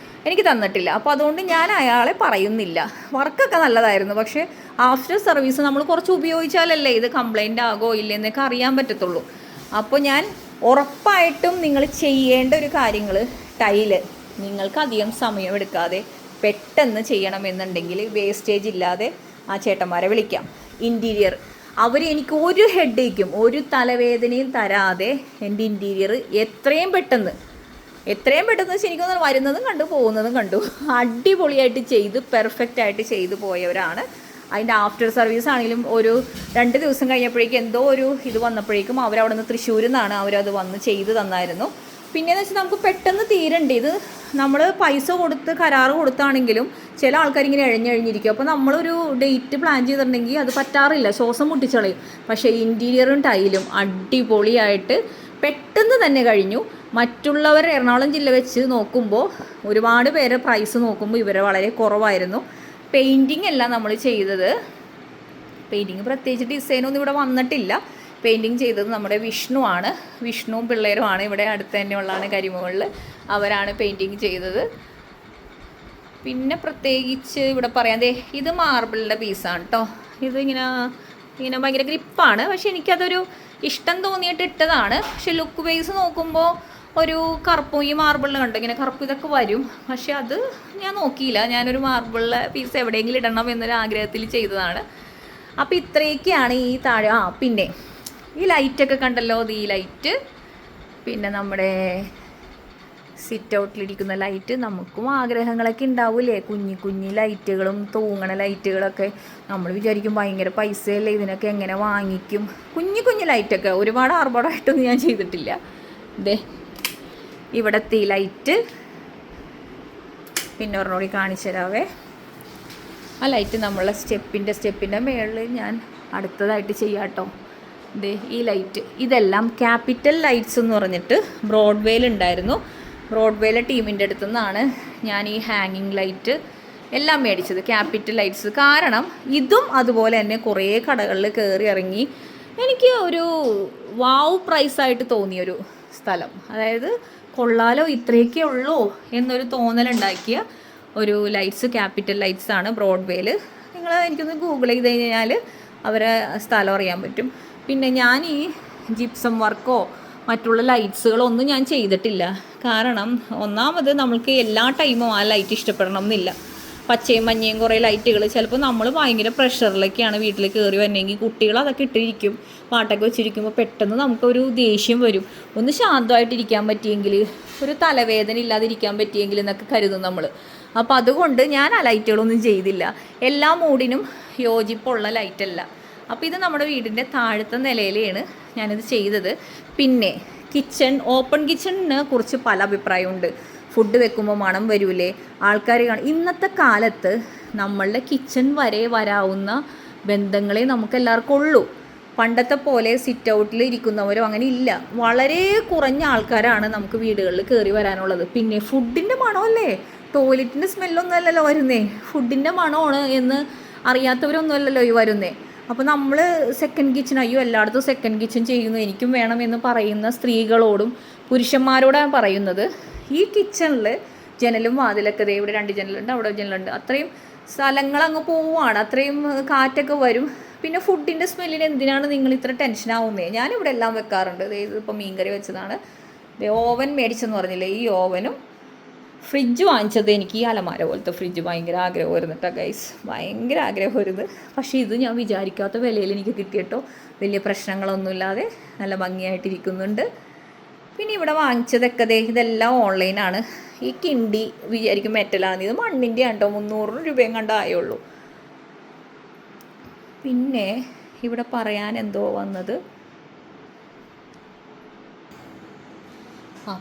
എനിക്ക് തന്നിട്ടില്ല. അപ്പോൾ അതുകൊണ്ട് ഞാൻ അയാളെ പറയുന്നില്ല. വർക്കൊക്കെ നല്ലതായിരുന്നു, പക്ഷേ ആഫ്റ്റർ സർവീസ് നമ്മൾ കുറച്ച് ഉപയോഗിച്ചാലല്ലേ ഇത് കംപ്ലൈൻ്റ് ആകോ ഇല്ലെന്നൊക്കെ അറിയാൻ പറ്റത്തുള്ളൂ. അപ്പോൾ ഞാൻ ഉറപ്പായിട്ടും നിങ്ങൾ ചെയ്യേണ്ട ഒരു കാര്യങ്ങൾ, ടൈല് നിങ്ങൾക്ക് അധികം സമയം എടുക്കാതെ പെട്ടെന്ന് ചെയ്യണമെന്നുണ്ടെങ്കിൽ വേസ്റ്റേജ് ഇല്ലാതെ ആ ചേട്ടന്മാരെ വിളിക്കാം. ഇൻറ്റീരിയർ അവർ എനിക്ക് ഒരു ഹെഡേക്കും ഒരു തലവേദനയും തരാതെ എൻ്റെ ഇൻറ്റീരിയർ എത്രയും പെട്ടെന്ന് ശരിക്കും വരുന്നതും കണ്ടു പോകുന്നതും കണ്ടു അടിപൊളിയായിട്ട് ചെയ്ത് പെർഫെക്റ്റ് ആയിട്ട് ചെയ്തു പോയവരാണ്. അതിൻ്റെ ആഫ്റ്റർ സർവീസ് ആണെങ്കിലും ഒരു 2 ദിവസം കഴിഞ്ഞപ്പോഴേക്കും എന്തോ ഒരു ഇത് വന്നപ്പോഴേക്കും അവരവിടെ നിന്ന് തൃശ്ശൂരിൽ നിന്നാണ് അവരത് വന്ന് ചെയ്ത് തന്നായിരുന്നു. പിന്നെയെന്ന് വെച്ചാൽ നമുക്ക് പെട്ടെന്ന് തീരണ്ടേ, ഇത് നമ്മൾ പൈസ കൊടുത്ത് കരാറ് കൊടുത്താണെങ്കിലും ചില ആൾക്കാരിങ്ങനെ എഴഞ്ഞെഴിഞ്ഞിരിക്കും. അപ്പോൾ നമ്മളൊരു ഡേറ്റ് പ്ലാൻ ചെയ്തിട്ടുണ്ടെങ്കിൽ അത് പറ്റാറില്ല, ശ്വാസം മുട്ടിച്ചളയും. പക്ഷേ ഇൻറ്റീരിയറും ടൈലും അടിപൊളിയായിട്ട് പെട്ടെന്ന് തന്നെ കഴിഞ്ഞു. മറ്റുള്ളവർ എറണാകുളം ജില്ല വെച്ച് നോക്കുമ്പോൾ ഒരുപാട് പേരെ പ്രൈസ് നോക്കുമ്പോൾ ഇവരെ വളരെ കുറവായിരുന്നു. പെയിൻറ്റിങ് അല്ല നമ്മൾ ചെയ്തത്, പെയിൻറ്റിങ് പ്രത്യേകിച്ച് ഡിസൈനൊന്നും ഇവിടെ വന്നിട്ടില്ല. പെയിൻറ്റിങ് ചെയ്തത് നമ്മുടെ വിഷ്ണുവും പിള്ളേരുമാണ്. ഇവിടെ അടുത്ത് തന്നെയുള്ളതാണ് കരിമുകളിൽ, അവരാണ് പെയിൻറ്റിങ് ചെയ്തത്. പിന്നെ പ്രത്യേകിച്ച് ഇവിടെ പറയാം, ഇത് മാർബിളിൻ്റെ പീസാണ് കേട്ടോ. ഇത് ഇങ്ങനെ ഭയങ്കര ഗ്രിപ്പാണ്, പക്ഷെ എനിക്കതൊരു ഇഷ്ടം തോന്നിയിട്ട് ഇട്ടതാണ്. പക്ഷെ ലുക്ക് വൈസ് നോക്കുമ്പോൾ ഒരു കറുപ്പും ഈ മാർബിളിൽ കണ്ടു ഇങ്ങനെ കറുപ്പ് ഇതൊക്കെ വരും. പക്ഷെ അത് ഞാൻ നോക്കിയില്ല, ഞാനൊരു മാർബിളിലെ പീസ് എവിടെയെങ്കിലും ഇടണം എന്നൊരു ആഗ്രഹത്തിൽ ചെയ്തതാണ്. അപ്പോൾ ഇത്രയൊക്കെയാണ് ഈ താഴെ. പിന്നെ ഈ ലൈറ്റൊക്കെ കണ്ടല്ലോ, ഈ ലൈറ്റ്, പിന്നെ നമ്മുടെ സിറ്റ് ഔട്ടിലിരിക്കുന്ന ലൈറ്റ്. നമുക്കും ആഗ്രഹങ്ങളൊക്കെ ഉണ്ടാവില്ലേ, കുഞ്ഞി ലൈറ്റുകളും തൂങ്ങണ ലൈറ്റുകളൊക്കെ. നമ്മൾ വിചാരിക്കും ഭയങ്കര പൈസയല്ലേ ഇതിനൊക്കെ, എങ്ങനെ വാങ്ങിക്കും. കുഞ്ഞു ലൈറ്റൊക്കെ ഒരുപാട് ആർഭാടമായിട്ടൊന്നും ഞാൻ ചെയ്തിട്ടില്ല. ഇവിടത്തെ ഈ ലൈറ്റ് പിന്നെ ഒരെണ്ണോടി കാണിച്ചു തരാവേ. ആ ലൈറ്റ് നമ്മളെ സ്റ്റെപ്പിൻ്റെ മുകളിൽ ഞാൻ അടുത്തതായിട്ട് ചെയ്യാം കേട്ടോ. ഈ ലൈറ്റ് ഇതെല്ലാം ക്യാപിറ്റൽ ലൈറ്റ്സ് എന്ന് പറഞ്ഞിട്ട് ബ്രോഡ്വേയിൽ ഉണ്ടായിരുന്നു. ബ്രോഡ്വേയിലെ ടീമിൻ്റെ അടുത്തു നിന്നാണ് ഞാൻ ഈ ഹാങ്ങിങ് ലൈറ്റ് എല്ലാം മേടിച്ചത്, ക്യാപിറ്റൽ ലൈറ്റ്സ്. കാരണം ഇതും അതുപോലെ തന്നെ കുറേ കടകളിൽ കയറി ഇറങ്ങി എനിക്ക് ഒരു വാവ് പ്രൈസായിട്ട് തോന്നിയൊരു സ്ഥലം. അതായത് കൊള്ളാലോ, ഇത്രയൊക്കെ ഉള്ളൂ എന്നൊരു തോന്നലുണ്ടാക്കിയ ഒരു ലൈറ്റ്സ്, ക്യാപിറ്റൽ ലൈറ്റ്സ് ആണ് ബ്രോഡ്വേയിൽ. എനിക്കൊന്ന് ഗൂഗിൾ ചെയ്ത് കഴിഞ്ഞാൽ അവരെ സ്ഥലം അറിയാൻ പറ്റും. പിന്നെ ഞാൻ ഈ ജിപ്സം വർക്കോ മറ്റുള്ള ലൈറ്റ്സുകളോ ഒന്നും ഞാൻ ചെയ്തിട്ടില്ല. കാരണം ഒന്നാമത് നമ്മൾക്ക് എല്ലാ ടൈമും ആ ലൈറ്റ് ഇഷ്ടപ്പെടണം എന്നില്ല. പച്ചയും മഞ്ഞയും കുറേ ലൈറ്റുകൾ ചിലപ്പോൾ നമ്മൾ ഭയങ്കര പ്രഷറിലൊക്കെയാണ് വീട്ടിൽ കയറി വരണമെങ്കിൽ കുട്ടികൾ അതൊക്കെ ഇട്ടിരിക്കും, പാട്ടൊക്കെ വെച്ചിരിക്കുമ്പോൾ പെട്ടെന്ന് നമുക്കൊരു ദേഷ്യം വരും. ഒന്ന് ശാന്തമായിട്ടിരിക്കാൻ പറ്റിയെങ്കിൽ, ഒരു തലവേദന ഇല്ലാതിരിക്കാൻ പറ്റിയെങ്കിൽ എന്നൊക്കെ കരുതും നമ്മൾ. അപ്പോൾ അതുകൊണ്ട് ഞാൻ ആ ലൈറ്റുകളൊന്നും ചെയ്തില്ല. എല്ലാ മൂഡിനും യോജിപ്പുള്ള ലൈറ്റല്ല. അപ്പോൾ ഇത് നമ്മുടെ വീടിൻ്റെ താഴത്തെ നിലയിലാണ് ഞാനിത് ചെയ്തത്. പിന്നെ ഓപ്പൺ കിച്ചണിനെ കുറിച്ച് പല അഭിപ്രായമുണ്ട്. ഫുഡ് വെക്കുമ്പോൾ മണം വരൂലേ, ആൾക്കാർ ഇന്നത്തെ കാലത്ത് നമ്മളുടെ കിച്ചൺ വരെ വരാവുന്ന ബന്ധങ്ങളെ നമുക്കെല്ലാവർക്കും ഉള്ളൂ. പണ്ടത്തെ പോലെ സിറ്റ് ഔട്ടിൽ ഇരിക്കുന്നവരോ അങ്ങനെ ഇല്ല. വളരെ കുറഞ്ഞ ആൾക്കാരാണ് നമുക്ക് വീടുകളിൽ കയറി വരാനുള്ളത്. പിന്നെ ഫുഡിൻ്റെ മണമല്ലേ, ടോയ്ലറ്റിൻ്റെ സ്മെല്ലൊന്നും അല്ലല്ലോ വരുന്നേ, ഫുഡിൻ്റെ മണമാണ് എന്ന് അറിയാത്തവരൊന്നും അല്ലല്ലോ ഈ വരുന്നേ. അപ്പോൾ നമ്മൾ സെക്കൻഡ് കിച്ചൺ, അയ്യോ എല്ലായിടത്തും സെക്കൻഡ് കിച്ചൺ ചെയ്യുന്നു എനിക്കും വേണമെന്ന് പറയുന്ന സ്ത്രീകളോടും പുരുഷന്മാരോടാണ് പറയുന്നത്. ഈ കിച്ചണിൽ ജനലും വാതിലൊക്കെ ഇവിടെ 2 ജനലുണ്ട്, അവിടെ ജനലുണ്ട്, അത്രയും സ്ഥലങ്ങളങ്ങ് പോവുകയാണ്, അത്രയും കാറ്റൊക്കെ വരും. പിന്നെ ഫുഡിൻ്റെ സ്മെല്ലിന് എന്തിനാണ് നിങ്ങൾ ഇത്ര ടെൻഷനാവുന്നത്? ഞാനിവിടെ എല്ലാം വെക്കാറുണ്ട്. ഇതിപ്പോൾ മീൻകറി വെച്ചതാണ്. ഓവൻ മേടിച്ചെന്ന് പറഞ്ഞില്ലേ, ഈ ഓവനും ഫ്രിഡ്ജ് വാങ്ങിച്ചത് എനിക്ക് ഈ അലമാര പോലത്തെ ഫ്രിഡ്ജ് ഭയങ്കര ആഗ്രഹമായിരുന്നു കേട്ടോ ഗൈസ്, ഭയങ്കര ആഗ്രഹമായിരുന്നു. പക്ഷേ ഇത് ഞാൻ വിചാരിക്കാത്ത വിലയിൽ എനിക്ക് കിട്ടിയിട്ടോ, വലിയ പ്രശ്നങ്ങളൊന്നുമില്ലാതെ നല്ല ഭംഗിയായിട്ടിരിക്കുന്നുണ്ട്. പിന്നെ ഇവിടെ വാങ്ങിച്ചതൊക്കെ ഇതെല്ലാം ഓൺലൈനാണ്. ഈ കിണ്ടി വിചാരിക്കും മെറ്റലാണ്, ഇത് മണ്ണിൻ്റെ ആണ്ടോ, 300 രൂപയും കണ്ടായുള്ളൂ. പിന്നെ ഇവിടെ പറയാൻ എന്തോ വന്നത്,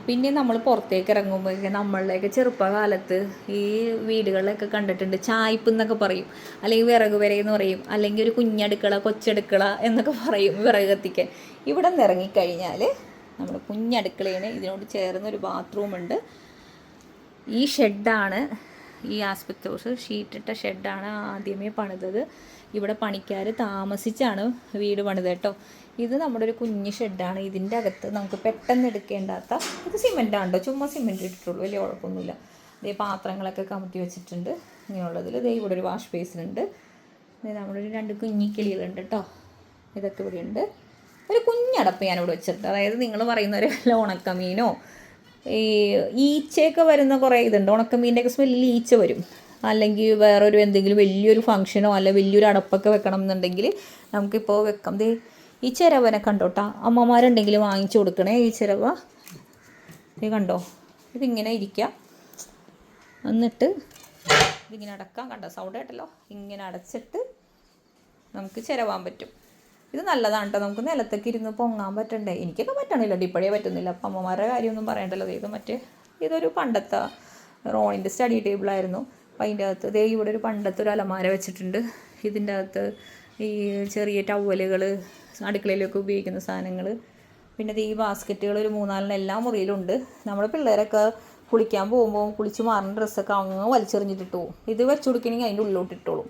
പിന്നെ നമ്മൾ പുറത്തേക്ക് ഇറങ്ങുമ്പോഴേക്കും നമ്മളുടെയൊക്കെ ചെറുപ്പകാലത്ത് ഈ വീടുകളിലൊക്കെ കണ്ടിട്ടുണ്ട് ചായ്പ് എന്നൊക്കെ പറയും, അല്ലെങ്കിൽ വിറക് വരയെന്ന് പറയും, അല്ലെങ്കിൽ ഒരു കുഞ്ഞടുക്കള കൊച്ചടുക്കള എന്നൊക്കെ പറയും വിറക് കത്തിക്കാൻ. ഇവിടെ നിന്ന് ഇറങ്ങിക്കഴിഞ്ഞാൽ നമ്മുടെ കുഞ്ഞടുക്കളയാണ്. ഇതിനോട് ചേർന്നൊരു ബാത്റൂമുണ്ട്. ഈ ഷെഡാണ്, ഈ ആസ്പെക്ടോസ് ഷീറ്റിട്ട ഷെഡാണ് ആദ്യമേ പണിതത്. ഇവിടെ പണിക്കാർ താമസിച്ചാണ് വീട് പണിത് കേട്ടോ. ഇത് നമ്മുടെ ഒരു കുഞ്ഞ് ഷെഡാണ്. ഇതിൻ്റെ അകത്ത് നമുക്ക് പെട്ടെന്ന് എടുക്കേണ്ടാത്ത, ഇത് സിമെൻറ്റാണ് കേട്ടോ, ചുമ്മാ സിമെൻറ്റ് ഇട്ടിട്ടുള്ളൂ, വലിയ കുഴപ്പമൊന്നുമില്ല. ഇതേ പാത്രങ്ങളൊക്കെ കമത്തി വെച്ചിട്ടുണ്ട് ഇങ്ങനെയുള്ളതിൽ. ഇതേ ഇവിടെ ഒരു വാഷ് ബേസിനുണ്ട്. നമ്മുടെ ഒരു 2 കുഞ്ഞിക്കിളികളുണ്ട് കേട്ടോ. ഇതൊക്കെ ഇവിടെ ഉണ്ട്. ഒരു കുഞ്ഞടപ്പ് ഞാനിവിടെ വെച്ചിട്ടുണ്ട്. അതായത് നിങ്ങൾ പറയുന്ന ഒരു ഉണക്കമീനോ ഈ ഈച്ചയൊക്കെ വരുന്ന കുറേ ഇതുണ്ട്. ഉണക്കമീൻ്റെയൊക്കെ സ്മെല്ലിൽ ഈച്ച വരും. അല്ലെങ്കിൽ വേറൊരു എന്തെങ്കിലും വലിയൊരു ഫംഗ്ഷനോ അല്ല വലിയൊരു അടപ്പൊക്കെ വെക്കണം എന്നുണ്ടെങ്കിൽ നമുക്കിപ്പോൾ വെക്കാം. ദേ ഈ ചിരവനെ കണ്ടോട്ടാ, അമ്മമാരുണ്ടെങ്കിൽ വാങ്ങിച്ചു കൊടുക്കണേ ഈ ചിരവ. ഇത് കണ്ടോ, ഇതിങ്ങനെ ഇരിക്കുക, എന്നിട്ട് ഇതിങ്ങനെ അടക്കാം. കണ്ടോ, സൗണ്ട് കേട്ടല്ലോ. ഇങ്ങനെ അടച്ചിട്ട് നമുക്ക് ചിരവാൻ പറ്റും. ഇത് നല്ലതാണ് കേട്ടോ. നമുക്ക് നിലത്തൊക്കെ ഇരുന്ന് പൊങ്ങാൻ പറ്റണ്ടേ. എനിക്കൊക്കെ പറ്റണില്ല, ഇപ്പോഴേ പറ്റുന്നില്ല. അപ്പം അമ്മമാരുടെ കാര്യമൊന്നും പറയണ്ടല്ലോ. ഇത് ഇതൊരു പണ്ടത്തെ റോണിൻ്റെ സ്റ്റഡി ടേബിളായിരുന്നു. അപ്പം അതിൻ്റെ അകത്ത് ദേ ഇവിടെ ഒരു പണ്ടത്തെ ഒരു അലമാര വെച്ചിട്ടുണ്ട്. ഇതിൻ്റെ അകത്ത് ഈ ചെറിയ ടവലുകൾ, അടുക്കളയിലൊക്കെ ഉപയോഗിക്കുന്ന സാധനങ്ങൾ, പിന്നെ ഈ ബാസ്ക്കറ്റുകൾ ഒരു 3-4 എല്ലാ മുറിയിലുണ്ട്. നമ്മുടെ പിള്ളേരൊക്കെ കുളിക്കാൻ പോകുമ്പോൾ കുളിച്ച് മാറുന്ന ഡ്രസ്സൊക്കെ അങ്ങ് വലിച്ചെറിഞ്ഞിട്ടിട്ട് പോകും. ഇത് വെച്ച് കൊടുക്കണമെങ്കിൽ അതിൻ്റെ ഉള്ളിലോട്ട് ഇട്ടോളും.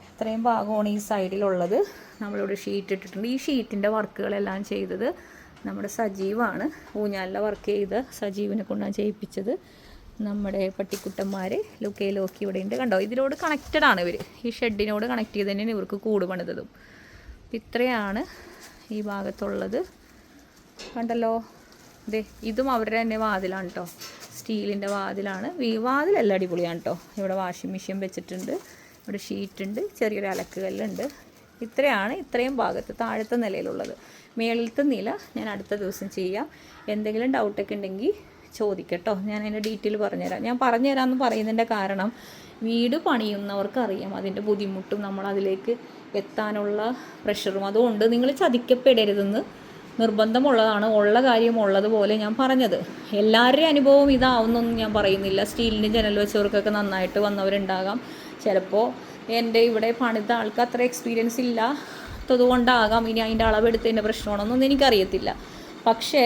ഇത്രയും ഭാഗമാണ് ഈ സൈഡിലുള്ളത്. നമ്മളിവിടെ ഷീറ്റ് ഇട്ടിട്ടുണ്ട്. ഈ ഷീറ്റിൻ്റെ വർക്കുകളെല്ലാം ചെയ്തത് നമ്മുടെ സജീവാണ്. ഊഞ്ഞാലിലെ വർക്ക് ചെയ്ത് സജീവിനെ കൊണ്ടാണ് ചെയ്യിപ്പിച്ചത്. നമ്മുടെ പട്ടിക്കുട്ടന്മാർ ലുക്കയിലോക്കി ഇവിടെ ഉണ്ട്. കണ്ടോ, ഇതിനോട് കണക്റ്റഡ് ആണ് ഇവർ. ഈ ഷെഡിനോട് കണക്ട് ചെയ്ത് തന്നെയാണ് ഇവർക്ക് കൂട് പണിതതും. ഇത്രയാണ് ഈ ഭാഗത്തുള്ളത്. കണ്ടല്ലോ, ഇതും അവരുടെ തന്നെ വാതിലാണ് കേട്ടോ. സ്റ്റീലിൻ്റെ വാതിലാണ്. വാതിലെല്ലാം അടിപൊളിയാണ് കേട്ടോ. ഇവിടെ വാഷിംഗ് മെഷീൻ വെച്ചിട്ടുണ്ട്. ഇവിടെ ഷീറ്റുണ്ട്, ചെറിയൊരു അലക്കുകല്ലുണ്ട്. ഇത്രയും ഭാഗത്ത് താഴത്തെ നിലയിലുള്ളത്. മേളിലത്തെ നില ഞാൻ അടുത്ത ദിവസം ചെയ്യാം. എന്തെങ്കിലും ഡൗട്ടൊക്കെ ഉണ്ടെങ്കിൽ ചോദിക്കട്ടോ, ഞാൻ അതിൻ്റെ ഡീറ്റെയിൽ പറഞ്ഞുതരാം. ഞാൻ പറഞ്ഞുതരാമെന്ന് പറയുന്നതിൻ്റെ കാരണം വീട് പണിയുന്നവർക്കറിയാം അതിൻ്റെ ബുദ്ധിമുട്ടും നമ്മളതിലേക്ക് എത്താനുള്ള പ്രഷറും. അതുകൊണ്ട് നിങ്ങൾ ചതിക്കപ്പെടരുതെന്ന് നിർബന്ധമുള്ളതാണ്. ഉള്ള കാര്യം ഉള്ളതുപോലെ ഞാൻ പറഞ്ഞത്. എല്ലാവരുടെയും അനുഭവം ഇതാവുന്നൊന്നും ഞാൻ പറയുന്നില്ല. സ്റ്റീലിൻ്റെ ജനൽ വെച്ചവർക്കൊക്കെ നന്നായിട്ട് വന്നവരുണ്ടാകാം. ചിലപ്പോൾ എൻ്റെ ഇവിടെ പണിത ആൾക്ക് അത്ര എക്സ്പീരിയൻസ് ഇല്ലാത്തത് കൊണ്ടാകാം ഇനി അതിൻ്റെ അളവെടുത്തതിൻ്റെ പ്രശ്നമാണെന്നൊന്നും എനിക്കറിയത്തില്ല. പക്ഷേ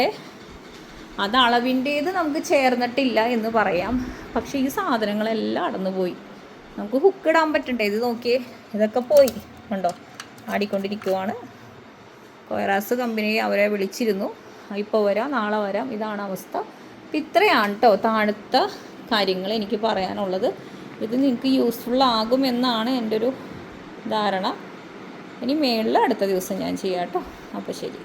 അത് അളവിൻ്റേത് നമുക്ക് ചേർന്നിട്ടില്ല എന്ന് പറയാം. പക്ഷേ ഈ സാധനങ്ങളെല്ലാം അടന്നുപോയി. നമുക്ക് ഹുക്ക് ഇടാൻ പറ്റണ്ടേ? ഇത് നോക്കിയേ, ഇതൊക്കെ പോയി. കണ്ടോ, ആടിക്കൊണ്ടിരിക്കുവാണ്. കൊയറാസ് കമ്പനി അവരെ വിളിച്ചിരുന്നു. ഇപ്പോൾ വരാം, നാളെ വരാം. ഇതാണ് അവസ്ഥ. ഇത്രയാണ് കേട്ടോ താഴത്തെ കാര്യങ്ങൾ എനിക്ക് പറയാനുള്ളത്. ഇത് നിങ്ങൾക്ക് യൂസ്ഫുൾ ആകുമെന്നാണ് എൻ്റെ ഒരു ധാരണ. ഇനി മേളിൽ അടുത്ത ദിവസം ഞാൻ ചെയ്യാം കേട്ടോ. അപ്പോൾ ശരി.